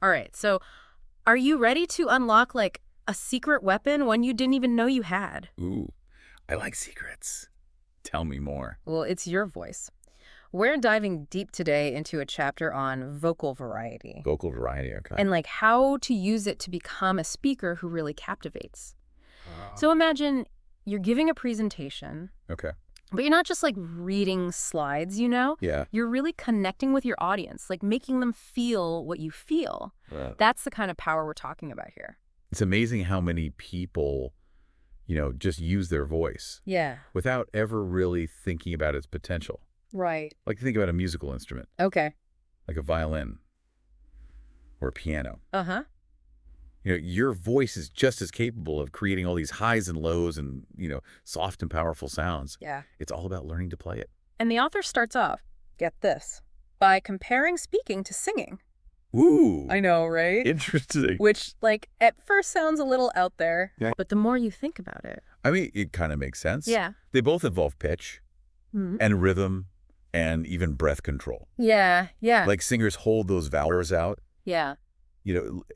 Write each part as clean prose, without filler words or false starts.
All right, so are you ready to unlock, like, a secret weapon, one you didn't even know you had? Ooh, I like secrets. Tell me more. Well, it's your voice. We're diving deep today into a chapter on vocal variety Vocal variety, okay. and, like, how to use it to become a speaker who really captivates. Ah. So imagine you're giving a presentation, Okay. but you're not just, like, reading slides, you know? Yeah. You're really connecting with your audience, like, making them feel what you feel. Right. That's the kind of power we're talking about here. It's amazing how many people, just use their voice Yeah. without ever really thinking about its potential. Right. Like think about a musical instrument, Okay. like a violin or a piano. Uh-huh. Your voice is just as capable of creating all these highs and lows and, soft and powerful sounds. Yeah. It's all about learning to play it. And the author starts off, get this, by comparing speaking to singing. Ooh, I know, right? interesting. Which, like, at first sounds a little out there, Yeah. but the more you think about it. I mean, it kind of makes sense. Yeah. They both involve pitch Mhm. and rhythm and even breath control. Yeah, yeah, Like singers hold those vowels out, yeah.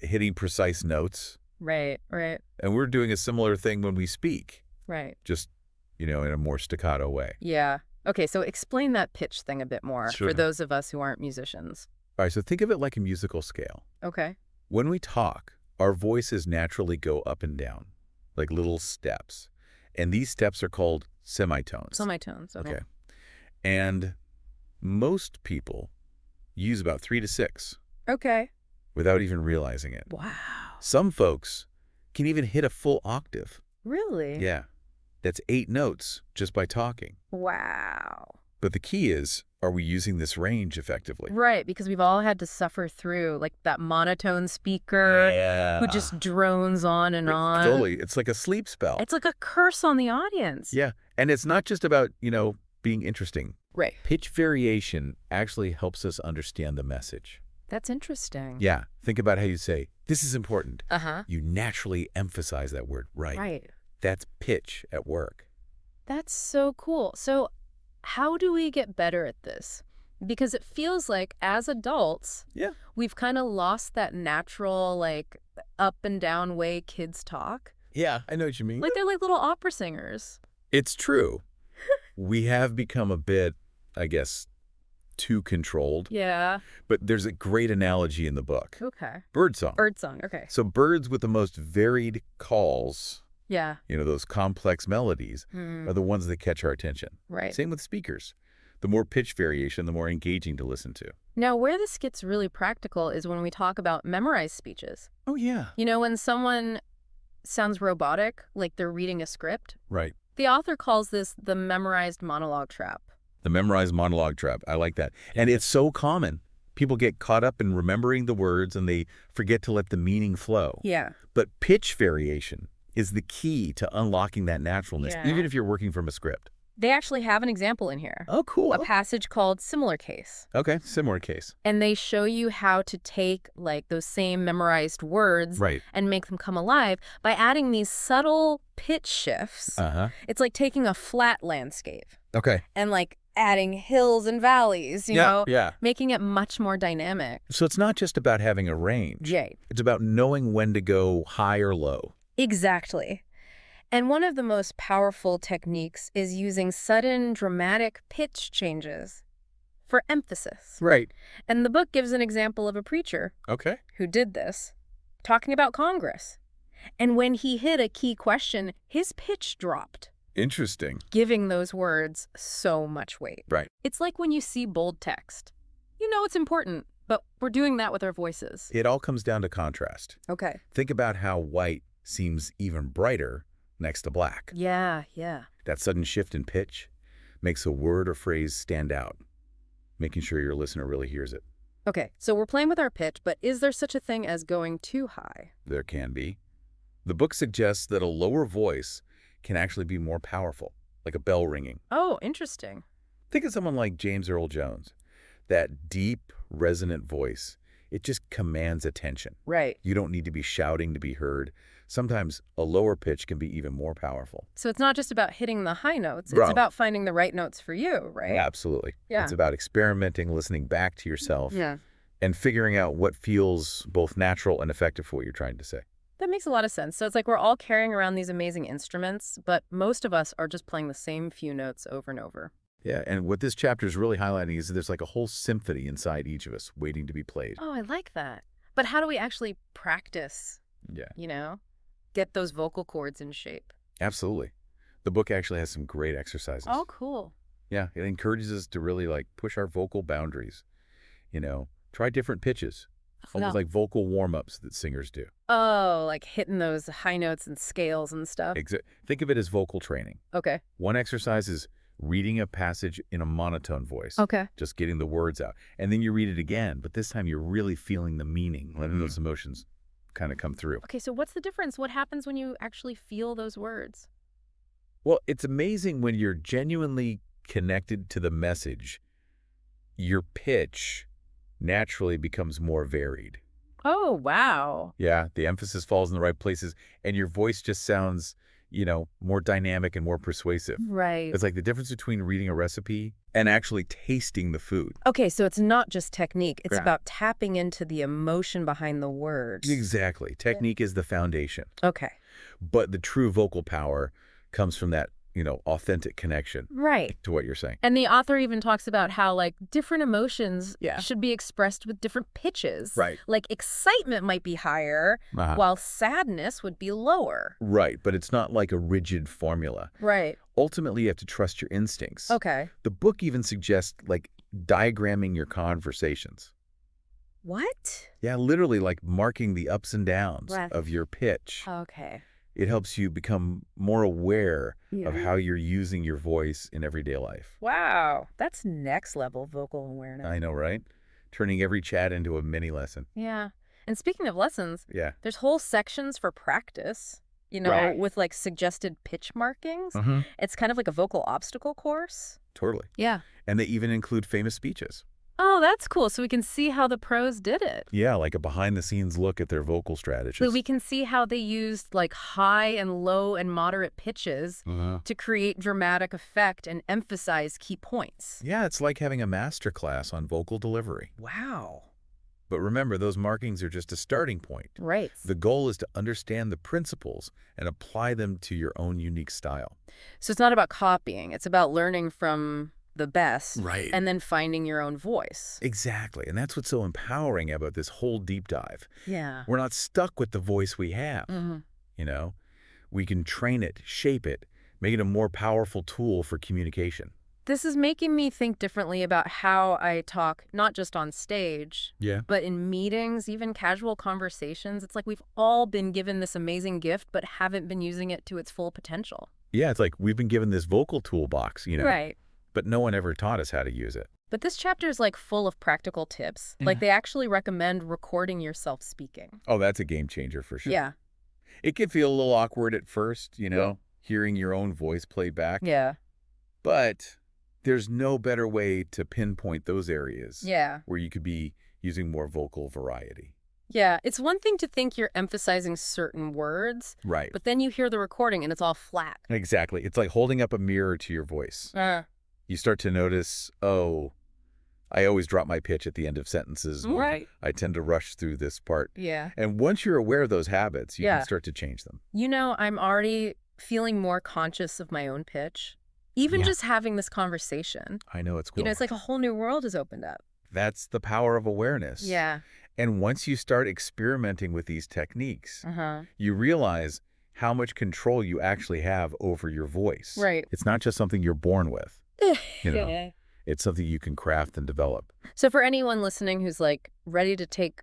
hitting precise notes. Right, right, And we're doing a similar thing when we speak, right. just, in a more staccato way. Yeah. Okay, so explain that pitch thing a bit more Sure. for those of us who aren't musicians. All right, so think of it like a musical scale. Okay. When we talk, our voices naturally go up and down, like little steps. And these steps are called semitones. Semitones. Okay. Okay. And most people use about 3 to 6 Okay. without even realizing it. Wow. Some folks can even hit a full octave. Really? Yeah. That's 8 notes just by talking. Wow. But the key is, are we using this range effectively? Right, because we've all had to suffer through, like, that monotone speaker Yeah. who just drones on and on. Totally. It's like a sleep spell. It's like a curse on the audience. Yeah. And it's not just about, being interesting. Right. Pitch variation actually helps us understand the message. That's interesting. Yeah. Think about how you say, this is important. Uh-huh. You naturally emphasize that word. Right. Right. That's pitch at work. That's so cool. So how do we get better at this? Because it feels like as adults, Yeah. we've kind of lost that natural, like, up and down way kids talk. Yeah, I know what you mean. Like, they're like little opera singers. It's true. We have become a bit, I guess, too controlled. Yeah. But there's a great analogy in the book. Okay. Birdsong. Birdsong. Okay. So birds with the most varied calls, Yeah. those complex melodies, Hmm. are the ones that catch our attention. Right. Same with speakers. The more pitch variation, the more engaging to listen to. Now, where this gets really practical is when we talk about memorized speeches. Oh, yeah. When someone sounds robotic, like they're reading a script, Right. the author calls this the memorized monologue trap. The memorized monologue trap. I like that. And it's so common. People get caught up in remembering the words and they forget to let the meaning flow. Yeah. But pitch variation is the key to unlocking that naturalness, Yeah. even if you're working from a script. They actually have an example in here. Oh, cool. A passage called Similar Case. Okay, similar case. And they show you how to take, like, those same memorized words Right. and make them come alive by adding these subtle pitch shifts. Uh-huh. It's like taking a flat landscape Okay. and, like, adding hills and valleys, you know, Yeah. making it much more dynamic. So it's not just about having a range. Right. It's about knowing when to go high or low. Exactly. And one of the most powerful techniques is using sudden, dramatic pitch changes for emphasis. Right. And the book gives an example of a preacher Okay. who did this, talking about Congress. And when he hit a key question, his pitch dropped, Interesting. giving those words so much weight. Right. It's like when you see bold text. You know it's important, but we're doing that with our voices. It all comes down to contrast. Okay. Think about how white seems even brighter next to black. Yeah, yeah. That sudden shift in pitch makes a word or phrase stand out, making sure your listener really hears it. Okay, so we're playing with our pitch, but is there such a thing as going too high? There can be. The book suggests that a lower voice can actually be more powerful, like a bell ringing. Oh, interesting. Think of someone like James Earl Jones. That deep, resonant voice, it just commands attention. Right. You don't need to be shouting to be heard. Sometimes a lower pitch can be even more powerful. So it's not just about hitting the high notes. Bro. It's about finding the right notes for you, right? Absolutely. Yeah. It's about experimenting, listening back to yourself, Yeah. and figuring out what feels both natural and effective for what you're trying to say. That makes a lot of sense. So it's like we're all carrying around these amazing instruments, but most of us are just playing the same few notes over and over. Yeah, and what this chapter is really highlighting is that there's like a whole symphony inside each of us waiting to be played. Oh, I like that. But how do we actually practice, Yeah, you know, get those vocal cords in shape? absolutely. The book actually has some great exercises. Oh, cool. Yeah, it encourages us to really like push our vocal boundaries. Try different pitches, almost No. like vocal warm-ups that singers do. Oh, like hitting those high notes and scales and stuff. Think of it as vocal training. Okay. One exercise is reading a passage in a monotone voice, Okay. just getting the words out. And then you read it again, but this time you're really feeling the meaning, letting those emotions kind of come through. Okay, so what's the difference? What happens when you actually feel those words? Well, it's amazing when you're genuinely connected to the message, your pitch naturally becomes more varied. Oh, wow. Yeah, the emphasis falls in the right places, and your voice just sounds, more dynamic and more persuasive. Right. It's like the difference between reading a recipe and actually tasting the food. Okay, so it's not just technique. It's Yeah. about tapping into the emotion behind the words. Exactly. Technique is the foundation, Okay. but the true vocal power comes from that, authentic connection Right. to what you're saying. And the author even talks about how, like, different emotions Yeah. should be expressed with different pitches. Right. Like, excitement might be higher, Uh-huh. while sadness would be lower. Right, but it's not like a rigid formula. Right. Ultimately, you have to trust your instincts. Okay. The book even suggests, like, diagramming your conversations. What? Yeah, literally, like, marking the ups and downs Right. of your pitch. Okay. It helps you become more aware of Yeah. how you're using your voice in everyday life. Wow. That's next level vocal awareness. I know, right? Turning every chat into a mini lesson. Yeah. And speaking of lessons, Yeah. there's whole sections for practice, Right. with like suggested pitch markings. Mm-hmm. It's kind of like a vocal obstacle course. Totally. Yeah. And they even include famous speeches. Oh, that's cool. So we can see how the pros did it. Yeah, like a behind-the-scenes look at their vocal strategies. So we can see how they used like high and low and moderate pitches to create dramatic effect and emphasize key points. Yeah, it's like having a master class on vocal delivery. Wow. But remember, those markings are just a starting point. Right. The goal is to understand the principles and apply them to your own unique style. So it's not about copying. It's about learning from the best. Right. And then finding your own voice. Exactly. And that's what's so empowering about this whole deep dive. Yeah. We're not stuck with the voice we have. We can train it, shape it, make it a more powerful tool for communication. This is making me think differently about how I talk, not just on stage, Yeah. but in meetings, even casual conversations. It's like we've all been given this amazing gift, but haven't been using it to its full potential. Yeah, it's like we've been given this vocal toolbox, Right. but no one ever taught us how to use it. But this chapter is like full of practical tips. Like they actually recommend recording yourself speaking. Oh, that's a game changer for sure. Yeah. It can feel a little awkward at first, hearing your own voice played back. Yeah. But there's no better way to pinpoint those areas Yeah. where you could be using more vocal variety. Yeah. It's one thing to think you're emphasizing certain words, Right. but then you hear the recording and it's all flat. Exactly. It's like holding up a mirror to your voice. You start to notice, oh, I always drop my pitch at the end of sentences. Right. I tend to rush through this part. Yeah. And once you're aware of those habits, you Yeah. can start to change them. I'm already feeling more conscious of my own pitch. Even Yeah. just having this conversation. I know it's cool. It's like a whole new world has opened up. That's the power of awareness. Yeah. And once you start experimenting with these techniques, Uh-huh. you realize how much control you actually have over your voice. Right. It's not just something you're born with. It's something you can craft and develop. So for anyone listening who's like ready to take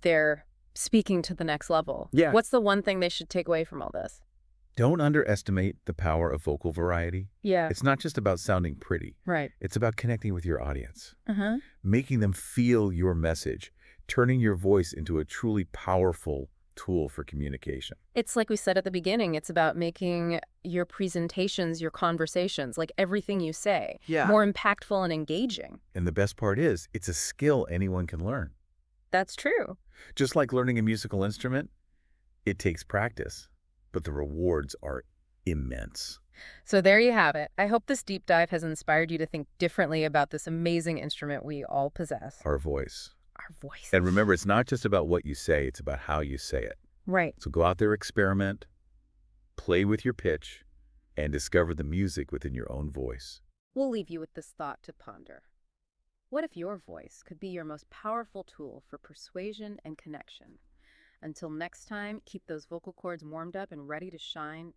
their speaking to the next level, Yeah. what's the one thing they should take away from all this? Don't underestimate the power of vocal variety. Yeah. It's not just about sounding pretty. Right. It's about connecting with your audience, Uh-huh. making them feel your message, turning your voice into a truly powerful tool for communication. It's like we said at the beginning, it's about making your presentations, your conversations, like everything you say, more impactful and engaging. And the best part is, it's a skill anyone can learn. That's true. Just like learning a musical instrument, it takes practice, but the rewards are immense. So there you have it. I hope this deep dive has inspired you to think differently about this amazing instrument we all possess. Our voice. our voices. And remember, it's not just about what you say, it's about how you say it. Right. So go out there, experiment, play with your pitch, and discover the music within your own voice. We'll leave you with this thought to ponder. What if your voice could be your most powerful tool for persuasion and connection? Until next time, keep those vocal cords warmed up and ready to shine